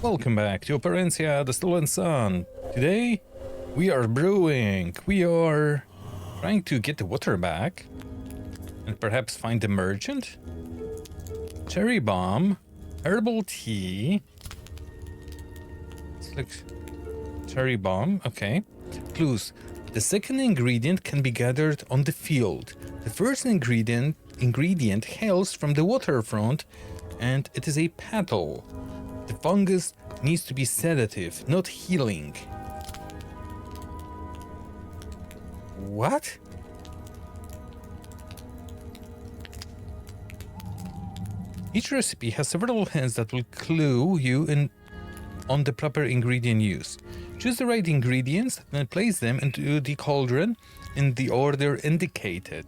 Welcome back to Operencia, the Stolen Sun. Today, we are brewing. We are trying to get the water back and perhaps find the merchant. Cherry bomb, herbal tea. It's like cherry bomb, okay. Clues. The second ingredient can be gathered on the field. The first ingredient hails from the waterfront and it is a petal. The fungus needs to be sedative, not healing. What? Each recipe has several hints that will clue you in on the proper ingredient use. Choose the right ingredients, then place them into the cauldron in the order indicated.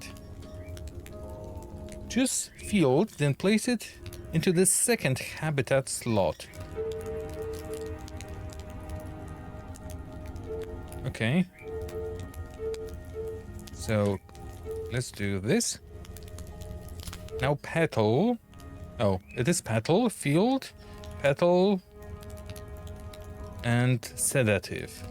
Choose field, then place it into the second habitat slot. Okay. So, let's do this. Now petal. Oh, it is petal, field, petal, and sedative.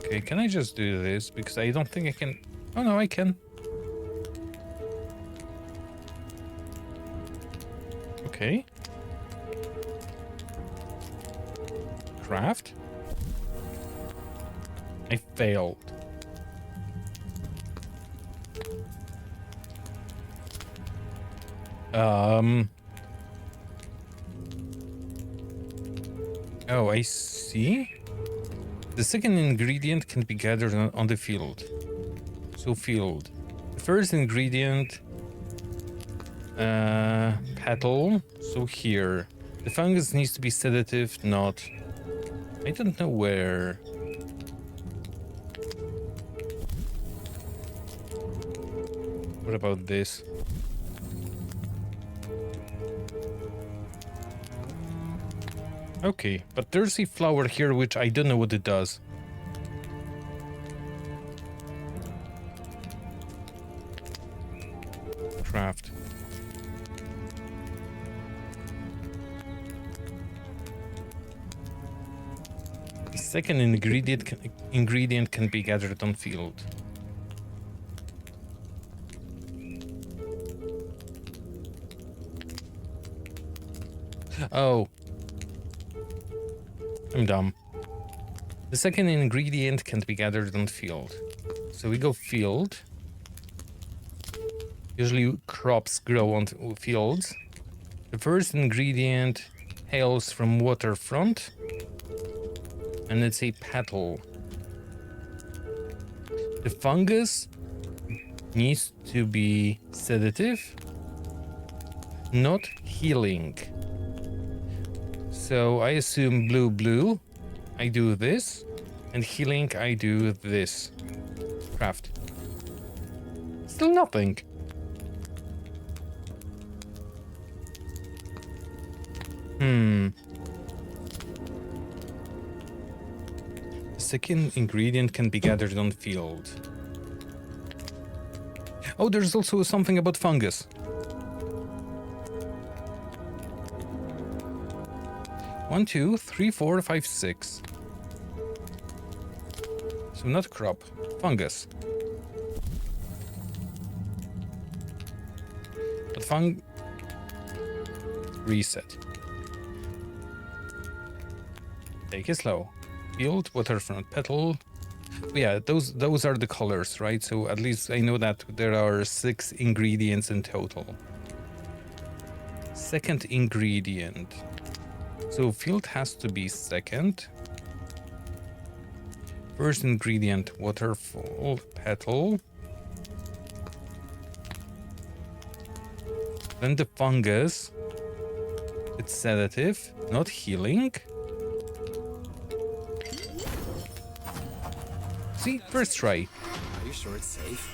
Okay, can I just do this? Because I don't think I can... Oh no, I can. Okay. Craft. I failed. Oh, I see. The second ingredient can be gathered on the field. So field. The first ingredient, petal. So here. The fungus needs to be sedative, not... I don't know where. What about this? Okay, but there's a flower here which I don't know what it does. Craft. The second ingredient can be gathered on field. Oh. I'm dumb. The second ingredient can be gathered on field. So we go field. Usually crops grow on fields. The first ingredient hails from waterfront. And it's a petal. The fungus needs to be sedative, not healing. So I assume blue, I do this, and healing, I do this. Craft. Still nothing. The second ingredient can be gathered on field. Oh, there's also something about fungus. 1, 2, 3, 4, 5, 6. So not crop, fungus. But reset. Take it slow. Field, waterfront, petal. Yeah, those are the colors, right? So at least I know that there are 6 ingredients in total. Second ingredient. So field has to be second. First ingredient, waterfall, petal. Then the fungus. It's sedative, not healing. See, first try. Are you sure it's safe?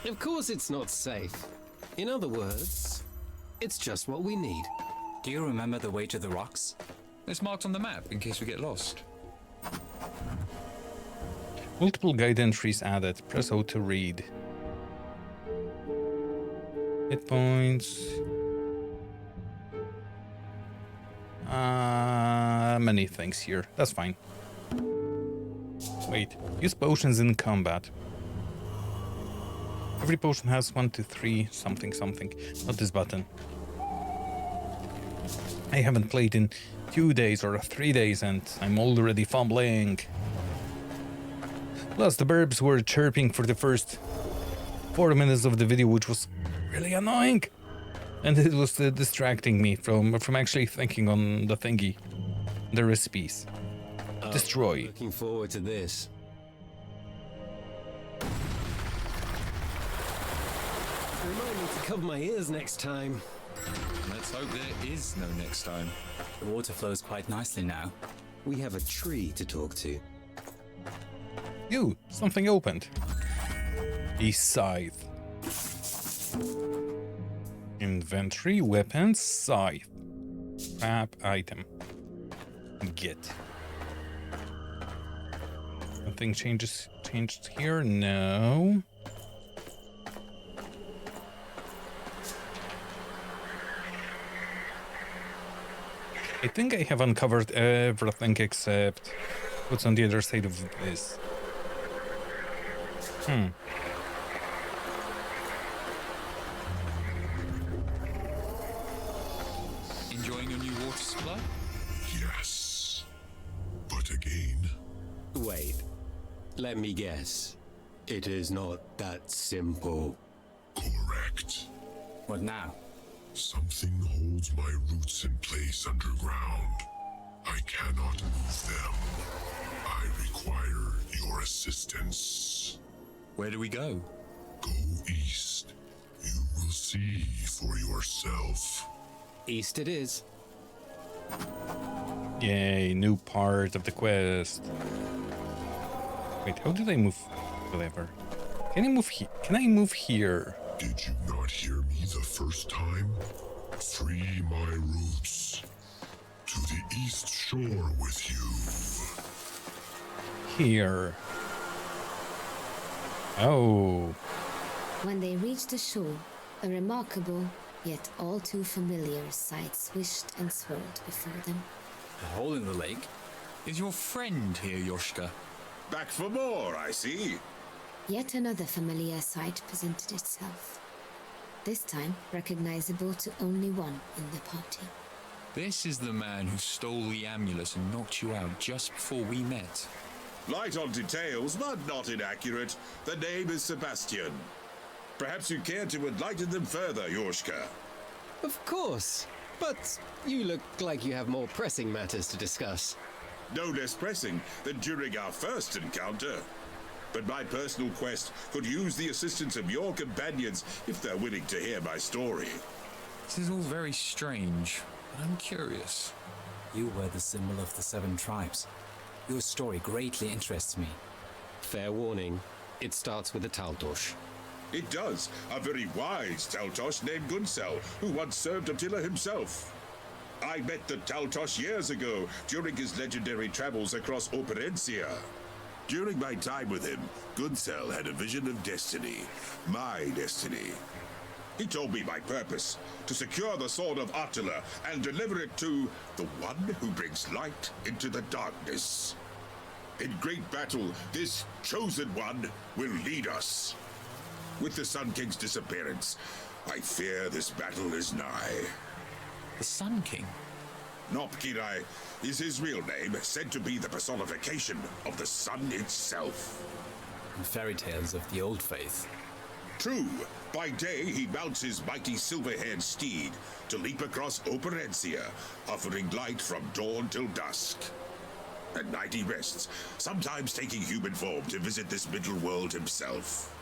Of course it's not safe. In other words, it's just what we need. Do you remember the way to the rocks? It's marked on the map in case we get lost. Multiple guide entries added. Press O to read. Hit points. Many things here. That's fine. Wait. Use potions in combat. Every potion has 1 to 3 something something. Not this button. I haven't played in 2 days or 3 days and I'm already fumbling. Plus the birds were chirping for the first 4 minutes of the video, which was really annoying. And it was distracting me from actually thinking on the thingy. The recipes. Destroy. Looking forward to this. Remind me to cover my ears next time. Let's hope there is no next time. The water flows quite nicely now. We have a tree to talk to. You, something opened. A scythe. Inventory, weapons, scythe. Crap item. Get. Nothing changed here? No. I think I have uncovered everything except what's on the other side of this. Enjoying your new water supply? Yes. But again, Wait. Let me guess. It is not that simple. correct. What now? Something holds my roots in place underground. I cannot move them. I require your assistance. Where do we go? Go east. You will see for yourself. East it is. Yay, new part of the quest. Wait, how did I move? Whatever. Can I move here? Can I move here? Did you not hear me the first time? Free my roots. To the east shore with you. Here. Oh. When they reached the shore, a remarkable, yet all too familiar sight swished and swirled before them. A hole in the lake? Is your friend here, Yoshka? Back for more, I see. Yet another familiar sight presented itself. This time recognizable to only one in the party. This is the man who stole the amulet and knocked you out just before we met. Light on details, but not inaccurate. The name is Sebastian. Perhaps you care to enlighten them further, Yoshka. Of course. But you look like you have more pressing matters to discuss. No less pressing than during our first encounter. But my personal quest could use the assistance of your companions if they're willing to hear my story. This is all very strange, but I'm curious. You were the symbol of the 7 tribes. Your story greatly interests me. Fair warning, it starts with a Taltosh. It does. A very wise Taltosh named Gunsel, who once served Attila himself. I met the Taltosh years ago during his legendary travels across Operencia. During my time with him, Gunsel had a vision of destiny. My destiny. He told me my purpose, to secure the sword of Attila and deliver it to the one who brings light into the darkness. In great battle, this chosen one will lead us. With the Sun King's disappearance, I fear this battle is nigh. The Sun King? Nopkirai is his real name, said to be the personification of the sun itself. And fairy tales of the old faith. True, by day he mounts his mighty silver-haired steed to leap across Operencia, offering light from dawn till dusk. At night he rests, sometimes taking human form to visit this middle world himself.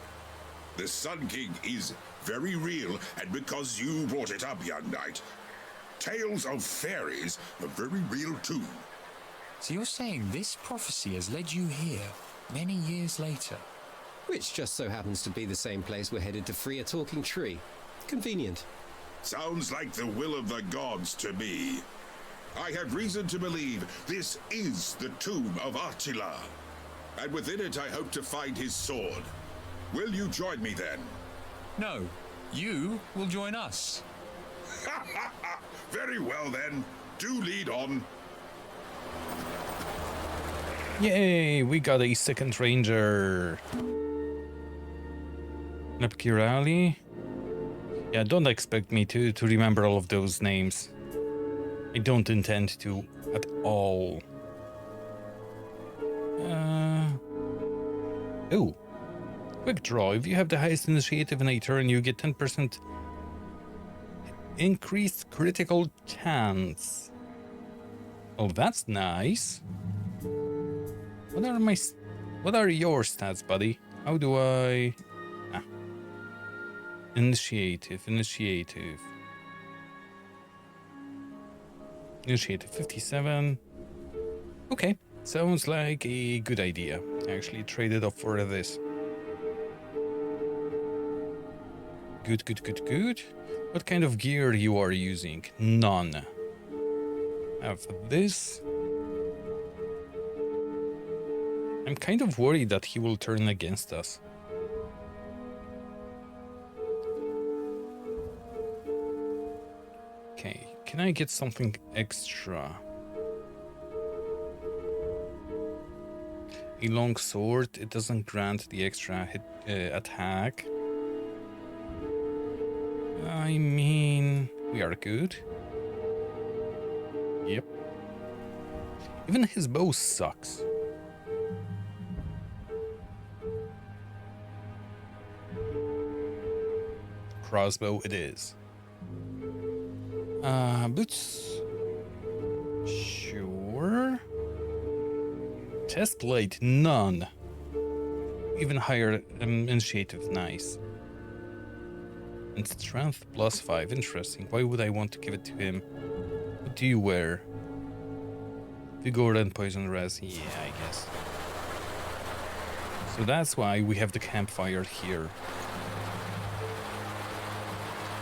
The Sun King is very real, and because you brought it up, young knight, tales of fairies are very real too. So you're saying this prophecy has led you here, many years later? Which just so happens to be the same place we're headed to free a talking tree. Convenient. Sounds like the will of the gods to me. I have reason to believe this is the tomb of Attila. And within it I hope to find his sword. Will you join me then? No, You will join us. Very well then. Do lead on. Yay, we got a second ranger. Nepkirali. Yeah, don't expect me to remember all of those names. I don't intend to at all. Oh. Quick draw. If you have the highest initiative in a turn, you get 10% increased critical chance. Oh, that's nice. What are your stats, buddy? How do I... Ah. Initiative. Initiative 57. Okay, sounds like a good idea. I actually traded off for this. Good. What kind of gear you are using? None. Have this. I'm kind of worried that he will turn against us. Okay, can I get something extra? A long sword, it doesn't grant the extra hit attack. I mean, we are good. Yep. Even his bow sucks. Crossbow it is. Boots. Sure. Chest plate, none. Even higher initiative, nice. And strength +5, interesting. Why would I want to give it to him? What do you wear? Vigor and poison res, yeah, I guess. So that's why we have the campfire here.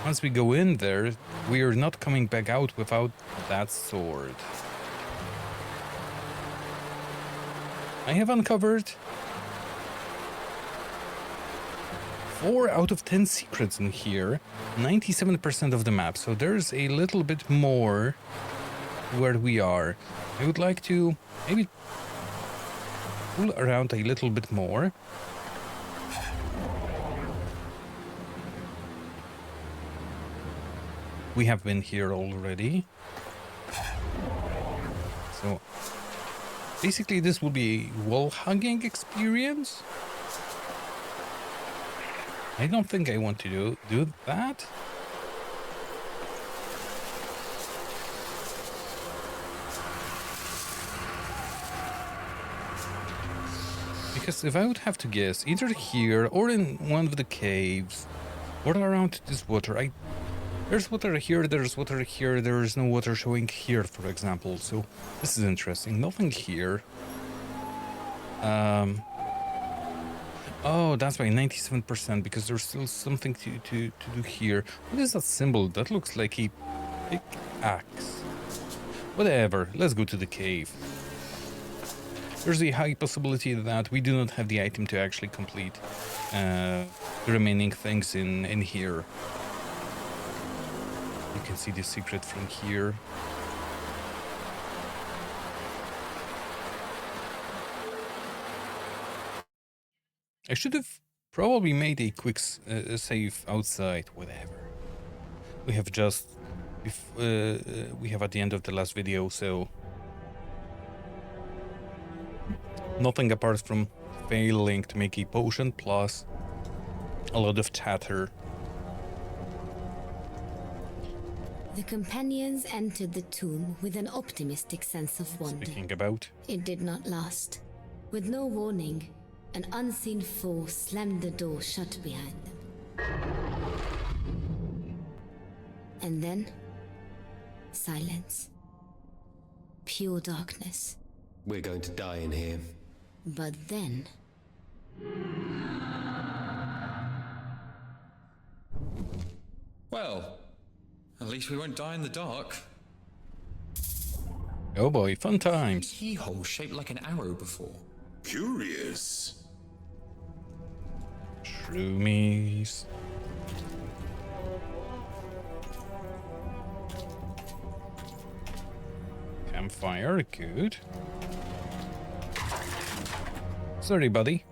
Once we go in there, we are not coming back out without that sword. I have uncovered 4 out of 10 secrets in here, 97% of the map, so there's a little bit more where we are. I would like to maybe pull around a little bit more. We have been here already. So basically this will be a wall hugging experience. I don't think I want to do that. Because if I would have to guess, either here or in one of the caves or around this water, there's water here, there's water here, there is no water showing here, for example. So this is interesting. Nothing here. Oh, that's why 97%, because there's still something to do here. What is that symbol? That looks like a big axe. Whatever, let's go to the cave. There's a high possibility that we do not have the item to actually complete the remaining things in here. You can see the secret from here. I should have probably made a quick save outside, whatever. We have just... we have at the end of the last video, so... Nothing apart from failing to make a potion, plus a lot of chatter. The companions entered the tomb with an optimistic sense of wonder. Speaking about... It did not last. With no warning, an unseen foe slammed the door shut behind them. And then, silence. Pure darkness. We're going to die in here. But then... Well, at least we won't die in the dark. Oh boy, fun times. Keyhole shaped like an arrow before. Curious. Shroomies. campfire, good. Sorry, buddy.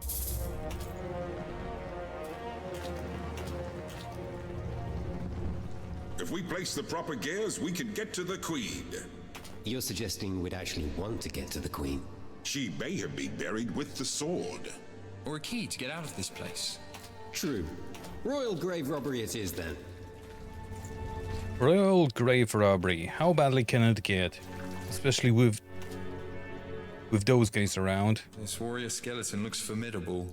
If we place the proper gears, we can get to the Queen. You're suggesting we'd actually want to get to the Queen? She may have been buried with the sword. Or a key to get out of this place. True. Royal grave robbery it is then. Royal grave robbery. How badly can it get? Especially with those guys around. This warrior skeleton looks formidable.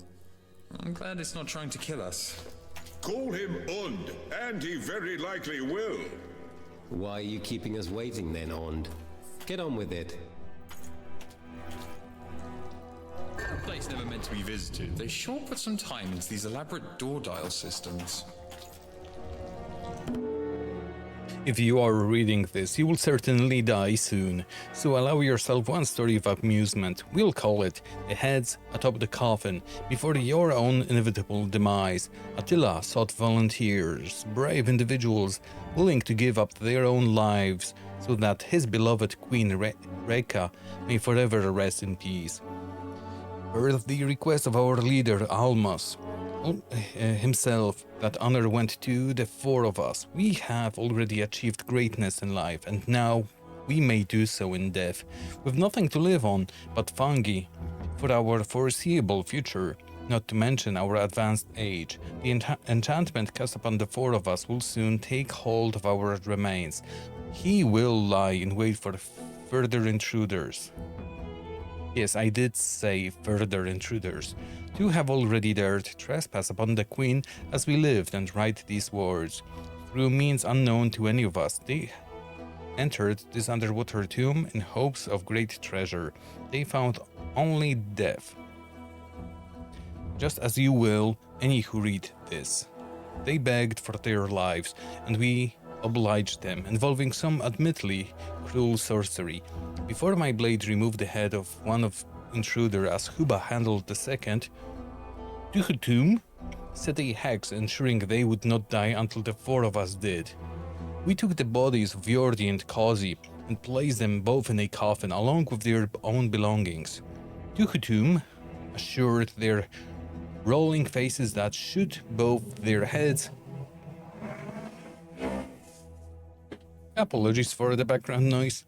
I'm glad it's not trying to kill us. Call him Und, and he very likely will. Why are you keeping us waiting then, Ond? Get on with it. A place never meant to be visited. They sure put some time into these elaborate door dial systems. If you are reading this, you will certainly die soon, so allow yourself one story of amusement. We'll call it The Heads Atop the Coffin. Before your own inevitable demise, Attila sought volunteers, brave individuals willing to give up their own lives so that his beloved Queen Reka may forever rest in peace. Per the request of our leader Almas himself, that honor went to the four of us. We have already achieved greatness in life, and now we may do so in death, with nothing to live on but fungi for our foreseeable future, not to mention our advanced age. The enchantment cast upon the four of us will soon take hold of our remains. He will lie in wait for further intruders. Yes, I did say further intruders, who have already dared trespass upon the Queen as we lived and write these words. Through means unknown to any of us, they entered this underwater tomb in hopes of great treasure. They found only death. Just as you will, any who read this. They begged for their lives, and we obliged them, involving some admittedly cruel sorcery. Before my blade removed the head of one of intruder as Huba handled the second, Duhutum set a hex ensuring they would not die until the four of us did. We took the bodies of Jordi and Kazi and placed them both in a coffin along with their own belongings. Duhutum assured their rolling faces that should both their heads... Apologies for the background noise.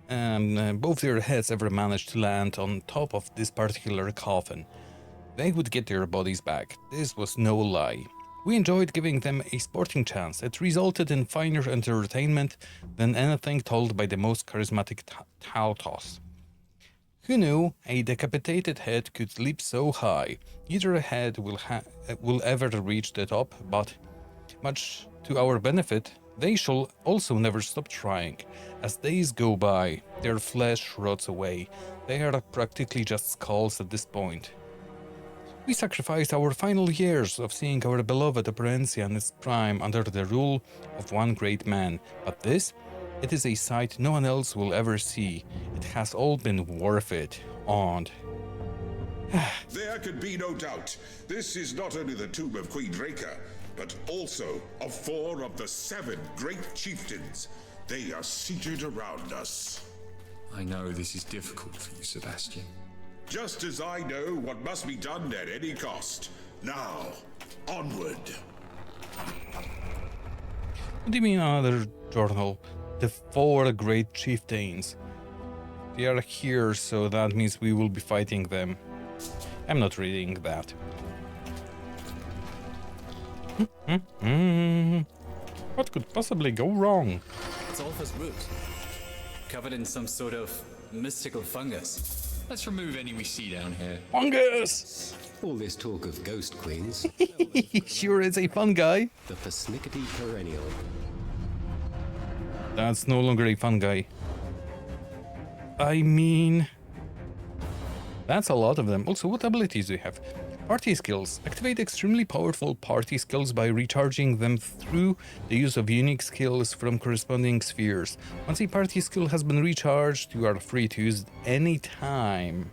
Both their heads ever managed to land on top of this particular coffin, they would get their bodies back. This was no lie. We enjoyed giving them a sporting chance. It resulted in finer entertainment than anything told by the most charismatic Taltos. Who knew a decapitated head could leap so high? Neither head will ever reach the top, but much to our benefit, they shall also never stop trying. As days go by, their flesh rots away. They are practically just skulls at this point. We sacrificed our final years of seeing our beloved Operencia in its prime under the rule of one great man. But this, it is a sight no one else will ever see. It has all been worth it. And There could be no doubt. This is not only the tomb of Queen Reka, but also of four of the 7 great chieftains. They are seated around us. I know this is difficult for you, Sebastian. Just as I know what must be done at any cost. Now, onward. what do you mean another journal? The 4 great chieftains. They are here, so that means we will be fighting them. I'm not reading that. What could possibly go wrong? It's Olfa's root, covered in some sort of mystical fungus. Let's remove any we see down here. Fungus! All this talk of ghost queens, Sure is a fun guy. the persnickety perennial. That's no longer a fun guy. I mean... that's a lot of them. Also, what abilities do you have? Party skills. Activate extremely powerful party skills by recharging them through the use of unique skills from corresponding spheres. Once a party skill has been recharged, you are free to use it any time.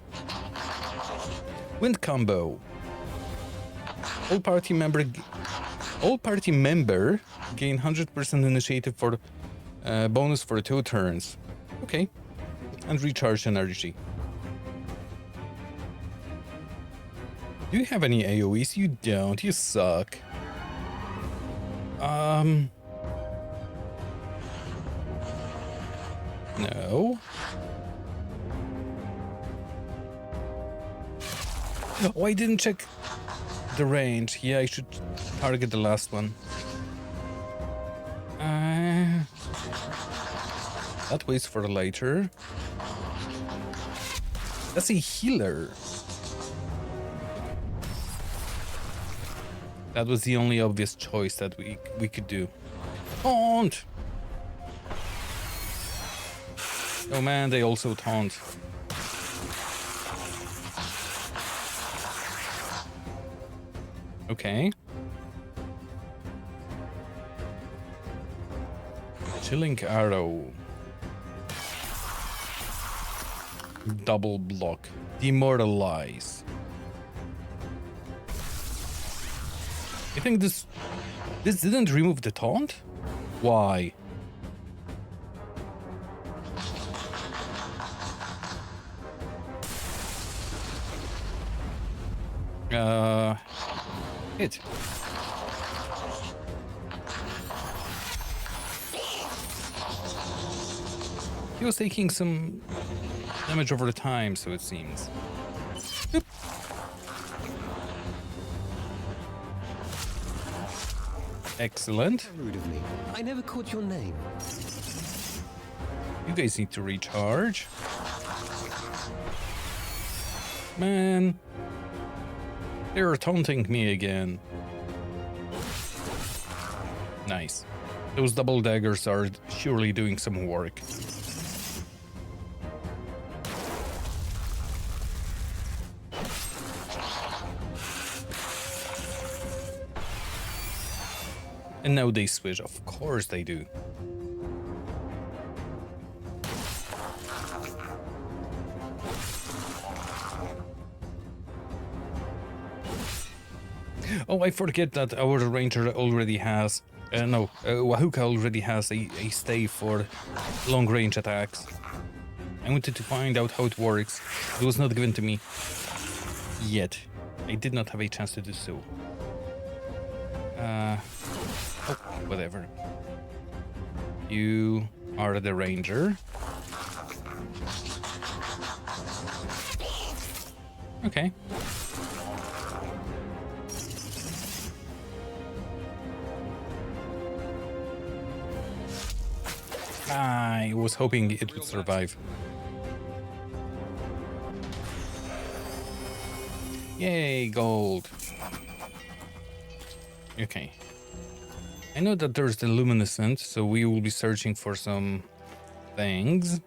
Wind combo. All party member gain 100% initiative for bonus for 2 turns. Okay. And recharge energy. Do you have any AoEs? You don't. You suck. No. Oh, I didn't check the range. Yeah, I should target the last one. That waits for later. That's a healer. That was the only obvious choice that we could do. Taunt! Oh man, they also taunt. Okay. Chilling arrow. Double block. Demoralize. You think this didn't remove the taunt? Why? Hit. He was taking some damage over the time, so it seems. Oop. Excellent. Rude of me. I never caught your name. You guys need to recharge. Man. They're taunting me again. Nice. Those double daggers are surely doing some work. And now they switch. Of course they do. Oh, I forget that our ranger already has... Wahuka already has a stave for long-range attacks. I wanted to find out how it works. It was not given to me yet. I did not have a chance to do so. Oh, whatever. You are the ranger. Okay. I was hoping it would survive. Yay, gold. Okay. I know that there's the luminescent, so we will be searching for some things.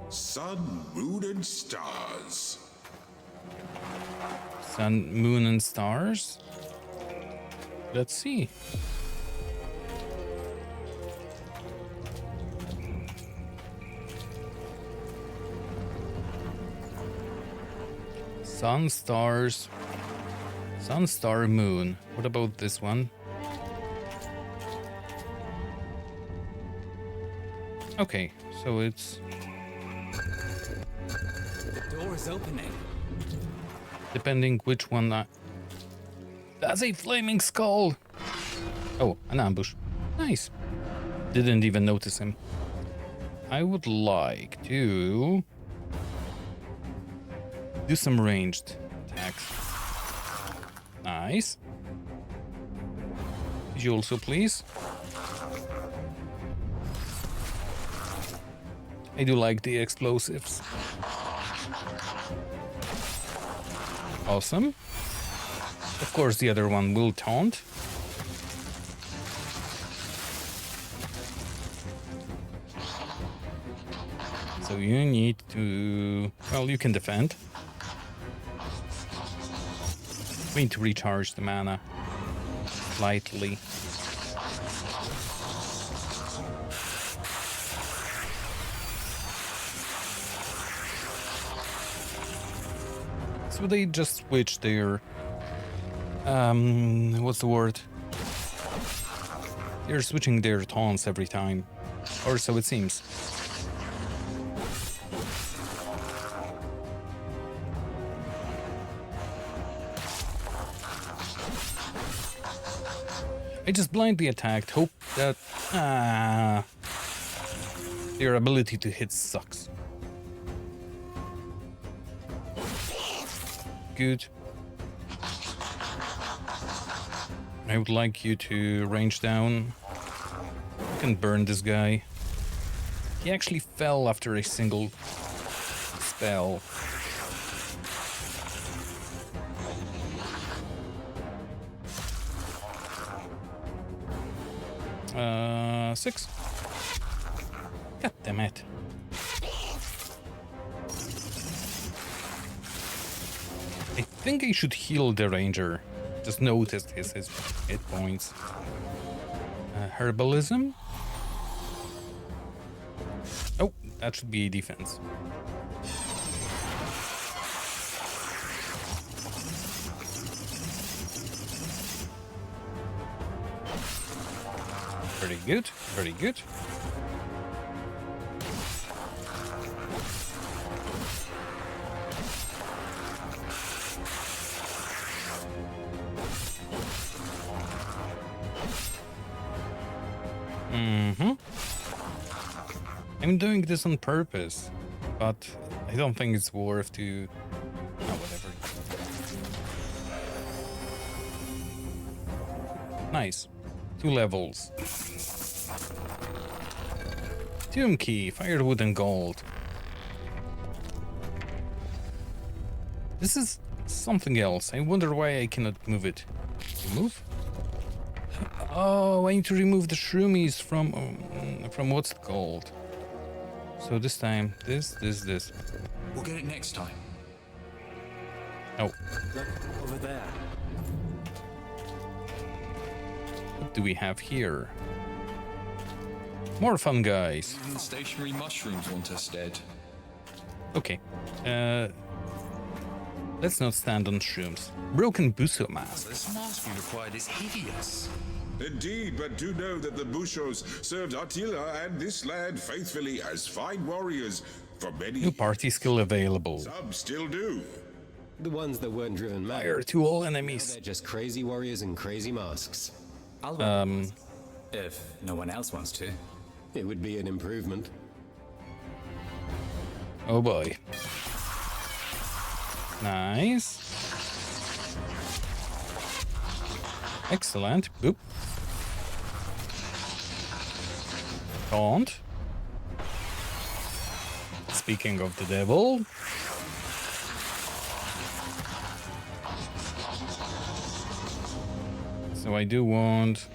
Sun, moon, and stars. Sun, moon, and stars? Let's see. Sun, stars, sun, star, moon. What about this one? Okay, so it's... The door is opening. Depending which one that... That's a flaming skull! Oh, an ambush. Nice. Didn't even notice him. I would like to... do some ranged attacks. Nice. Could you also, please? I do like the explosives. Awesome. Of course, the other one will taunt. So you need to... Well, you can defend. We need to recharge the mana slightly. So they just switch their what's the word? They're switching their taunts every time. Or so it seems. I just blindly attacked, hope that... Your ability to hit sucks. Good. I would like you to range down. You can burn this guy. He actually fell after a single spell. Six. God damn it. I think I should heal the ranger. Just noticed his hit points. Herbalism? Oh, that should be defense. Very good, very good. I'm doing this on purpose, but I don't think it's worth to... Oh, whatever. Nice. 2 levels. Tomb key, firewood and gold. This is something else. I wonder why I cannot move it. Move? Oh, I need to remove the shroomies from what's it called. So this time, this. We'll get it next time. Oh, Look, over there. what do we have here? More fun guys. Even the stationary mushrooms want us dead. Okay. Let's not stand on shrooms. Broken Buso mask. This mask we required is hideous. Indeed, but do know that the Bushos served Attila and this land faithfully as fine warriors for many New party skill available. Some still do. The ones that weren't driven mad. Fire to all They're enemies. just crazy warriors in crazy masks. If no one else wants to. It would be an improvement. Oh boy. Nice. Excellent. Boop. Taunt. Speaking of the devil. So I do want...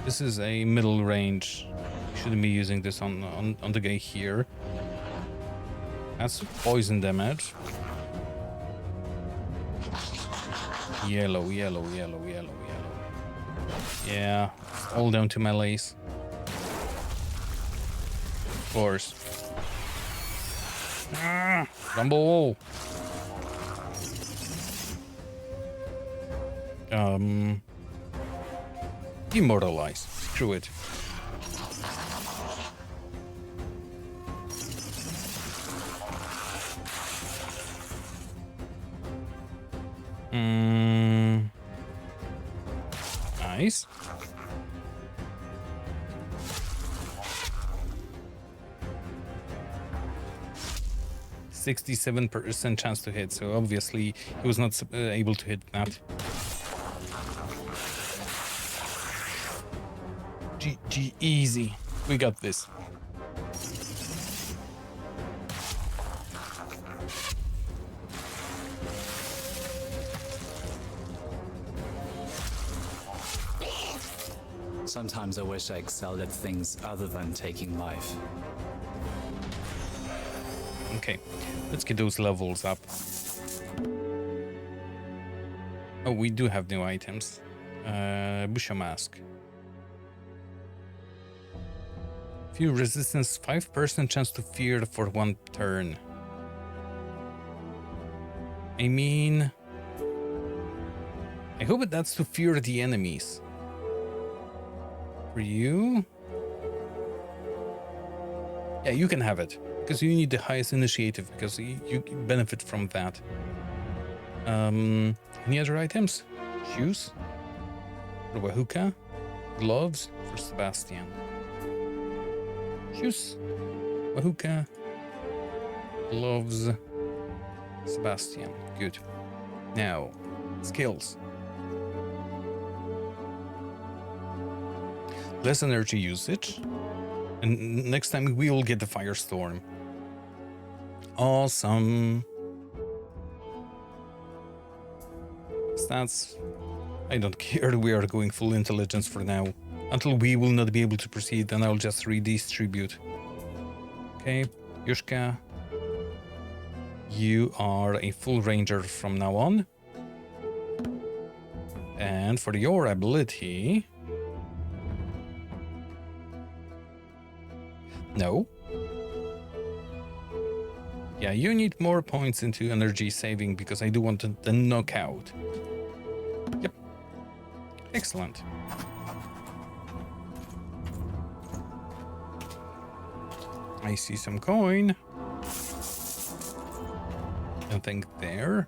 This is a middle range. Shouldn't be using this on the guy here. That's poison damage. Yellow. Yeah, all down to melees. Of course. Rumble. Immortalize. Screw it. Nice. %67% chance to hit, so obviously he was not able to hit that. GG, easy. We got this. Sometimes I wish I excelled at things other than taking life. Okay, let's get those levels up. Oh, we do have new items. Busha Mask. Few resistance, 5% chance to fear for 1 turn. I mean... I hope that's to fear the enemies. For you. Yeah, you can have it. Because you need the highest initiative, because you benefit from that. Any other items? Shoes? For Wahuka? Gloves? For Sebastian. Shoes? Wahuka? Gloves? Sebastian. Good. Now, skills. Less energy usage. And next time we will get the Firestorm. Awesome. Stats. I don't care. We are going full intelligence for now. Until we will not be able to proceed, then I'll just redistribute. Okay, Yushka. You are a full ranger from now on. And for your ability... No. Yeah, you need more points into energy saving because I do want the knockout. Yep. Excellent. I see some coin. Nothing there.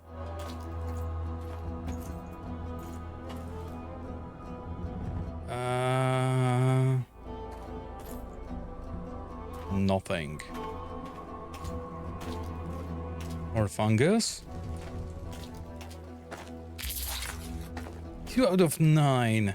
Nothing. More fungus. 2 out of 9.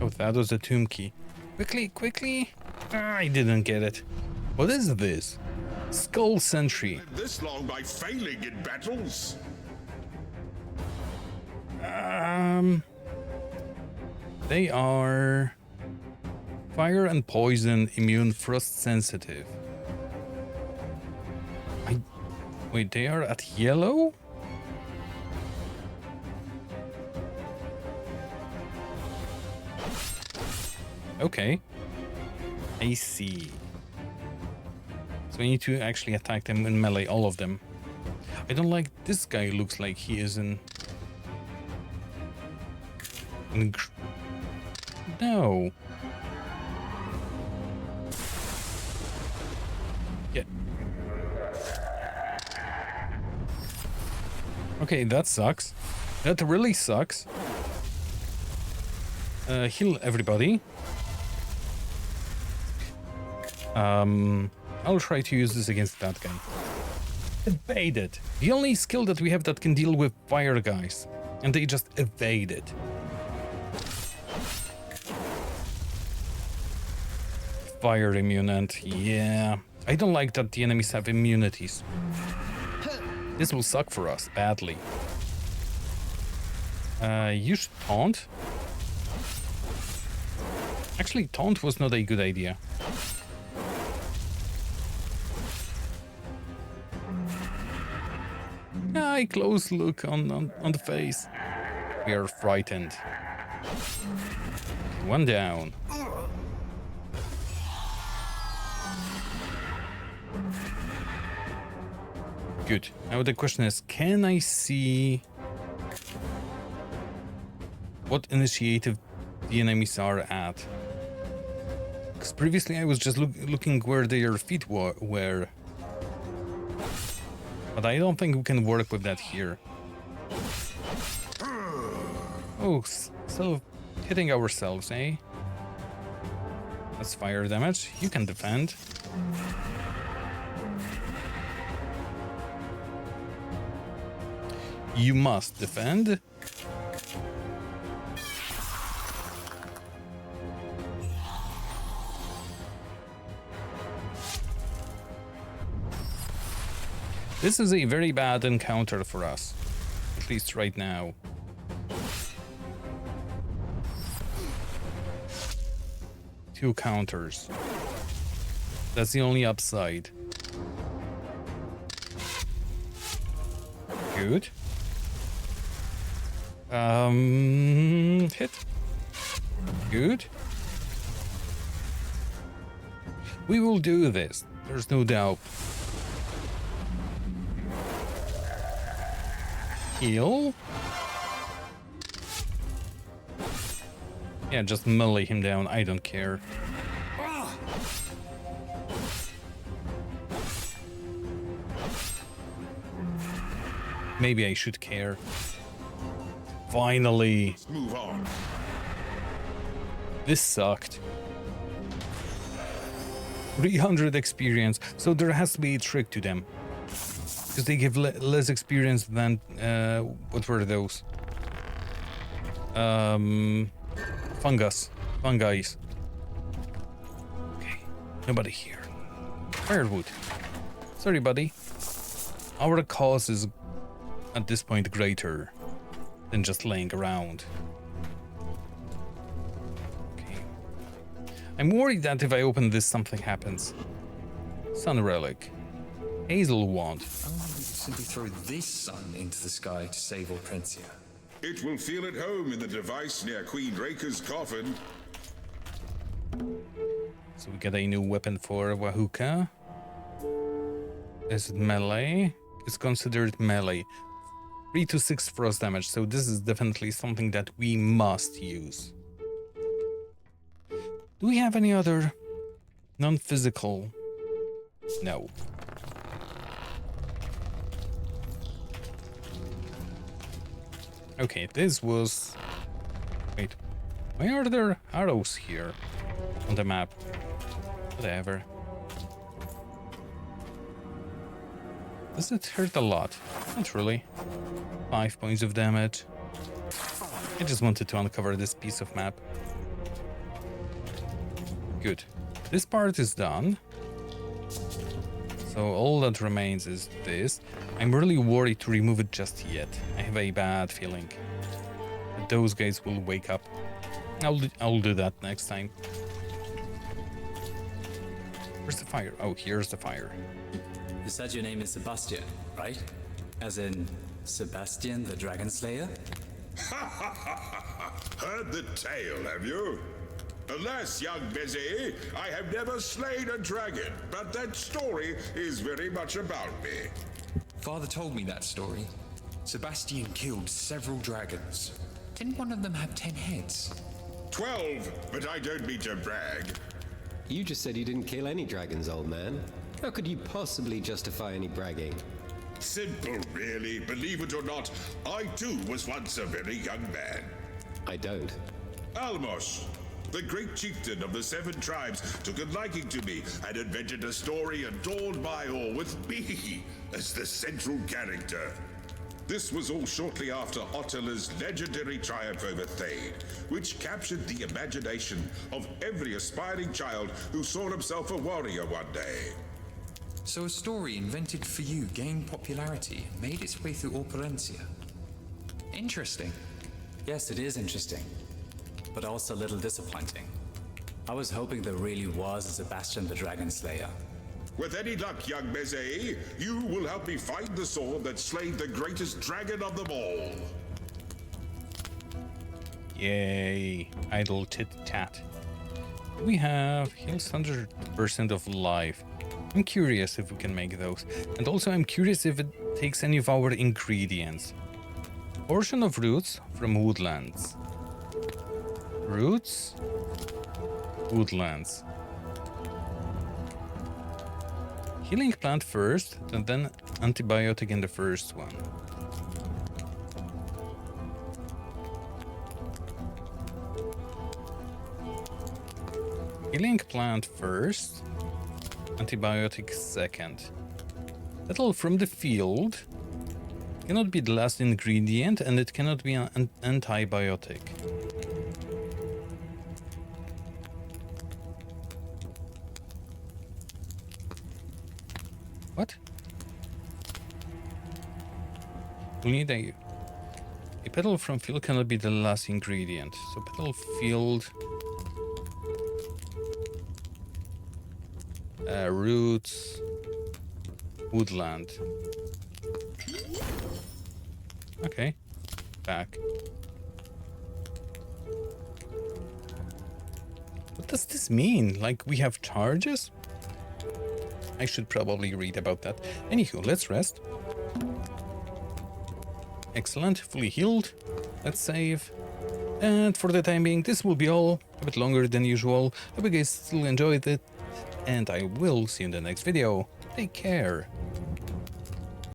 Oh, that was a tomb key. Quickly, quickly. Ah, I didn't get it. What is this? Skull Sentry. This long by failing in battles. They are fire and poison, immune, frost sensitive. Wait, they are at yellow? Okay. I see. So we need to actually attack them in melee, all of them. I don't like this guy. Looks like he is in no. Yeah. Okay, that sucks. That really sucks. Heal everybody. I'll try to use this against that guy. Evade it. The only skill that we have that can deal with fire guys. And they just evade it. Fire immunant, yeah. I don't like that the enemies have immunities. This will suck for us, badly. You should taunt. Actually, taunt was not a good idea. A close look on the face. We are frightened. One down. Good. Now the question is, can I see what initiative the enemies are at? Because previously I was just looking where their feet were. But I don't think we can work with that here. Oh, so hitting ourselves, eh? That's fire damage. You can defend. You must defend. This is a very bad encounter for us, at least right now. Two counters. That's the only upside. Good. Hit. Good. We will do this. There's no doubt. Heal? Yeah, just melee him down. I don't care. Maybe I should care. Finally. Let's move on. This sucked. 300 experience. So there has to be a trick to them. Because they give less experience than... what were those? Fungi. Okay. Nobody here. Firewood. Sorry, buddy. Our cause is at this point greater than just laying around. Okay. I'm worried that if I open this, something happens. Sun relic. Hazel wand. Only we could simply throw this sun into the sky to save Operencia. It will feel at home in the device near Queen Raker's coffin. So we get a new weapon for Wahuka. Is it melee? It's considered melee. 3 to 6 frost damage, so this is definitely something that we must use. Do we have any other non-physical? No. Okay, this was... Wait, why are there arrows here on the map? Whatever. Does it hurt a lot? Not really. 5 points of damage. I just wanted to uncover this piece of map. Good. This part is done. So all that remains is this. I'm really worried to remove it just yet. I have a bad feeling that those guys will wake up. I'll do that next time. Where's the fire? Oh, here's the fire. You said your name is Sebastian, right? As in Sebastian the Dragon Slayer? Heard the tale, have you? Alas, young Busy, I have never slain a dragon, but that story is very much about me. Father told me that story. Sebastian killed several dragons. Didn't one of them have 10 heads? 12, but I don't mean to brag. You just said you didn't kill any dragons, old man. How could you possibly justify any bragging? Simple, really. Believe it or not, I too was once a very young man. I don't. Almos, the great chieftain of the 7 tribes, took a liking to me and invented a story adorned by all with me as the central character. This was all shortly after Ottila's legendary triumph over Thane, which captured the imagination of every aspiring child who saw himself a warrior one day. So a story invented for you gained popularity and made its way through Operencia. Interesting. Yes, it is interesting, but also a little disappointing. I was hoping there really was a Sebastian the Dragon Slayer. With any luck, young Meze, you will help me find the sword that slayed the greatest dragon of them all. Yay, idle tit-tat. We have heals 100% of life. I'm curious if we can make those. And also I'm curious if it takes any of our ingredients. Portion of roots from woodlands. Roots? Woodlands. Healing plant first, and then antibiotic in the first one. Healing plant first, antibiotic second. Petal from the field cannot be the last ingredient, and it cannot be an antibiotic. What? We need a petal from field cannot be the last ingredient. So petal field, roots, woodland. Okay, back. What does this mean? Like we have charges? I should probably read about that. Anywho, let's rest. Excellent, fully healed. Let's save. And for the time being, this will be all. A bit longer than usual. Hope you guys still enjoyed it. And I will see you in the next video. Take care.